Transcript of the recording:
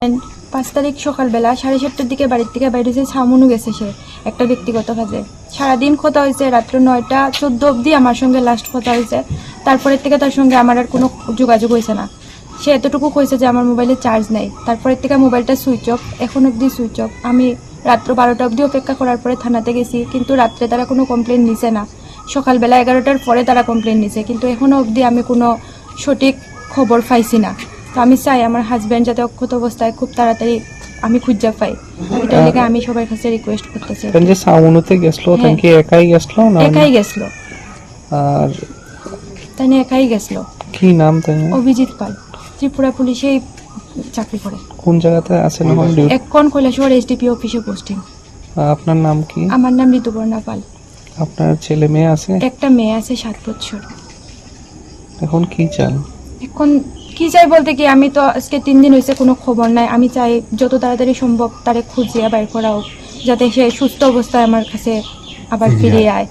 5 তারিখ সকালবেলা 7:30টার দিকে বাড়ির থেকে বাইরে হয়েছে, সামনু গেছে সে একটা ব্যক্তিগত কাজে। সারাদিন কথা হয়েছে, রাত্র 9টা 14 অবধি আমার সঙ্গে লাস্ট কথা হয়েছে। তারপরের থেকে তার সঙ্গে আমার আর কোনো যোগাযোগ হয়েছে না। সে এতটুকু কইছে যে আমার মোবাইলে চার্জ নেই। তারপরের থেকে মোবাইলটা সুইচ অফ, এখন অবধি সুইচ অফ। আমি রাত্র 12টা অবধি অপেক্ষা করার পরে থানাতে গেছি, কিন্তু রাত্রে তারা কোনো কমপ্লেন নিছে না। সকালবেলা 11টার পরে তারা কমপ্লেন নিছে, কিন্তু এখনও অবধি আমি কোনো সঠিক খবর পাইছি না। তো আমি চাই আমার হাজব্যান্ড যাতে অক্ষত অবস্থায় খুব তাড়াতাড়ি আমি খুঁজে পাই। এটার লেগে আমি সবার কাছে রিকোয়েস্ট করতেছি। যে সাউনুতে গেছলো তাই কি একাই গেছলো না? একাই গেছলো। আর তাই একাই গেছলো। কি নাম তাই? অভিজিৎ পাল, ত্রিপুরা পুলিশেই চাকরি করে। কোন জায়গাতে আছেন এখন? এখন কৈলাসহর এসডিপি অফিসে পোস্টিং। আপনার নাম কি? আমার নাম ঋতুপর্ণা পাল। আপনার ছেলে মেয়ে আছে? একটা মেয়ে আছে 7 বছর। এখন কি চান? এখন কি চাই বলতে কি, আমি তো আজকে 3 দিন হয়েছে কোনো খবর নাই। আমি চাই যত তাড়াতাড়ি সম্ভব তারে খুঁজিয়ে বাইর করা হোক, যাতে সে সুস্থ অবস্থায় আমার কাছে আবার ফিরে আয়।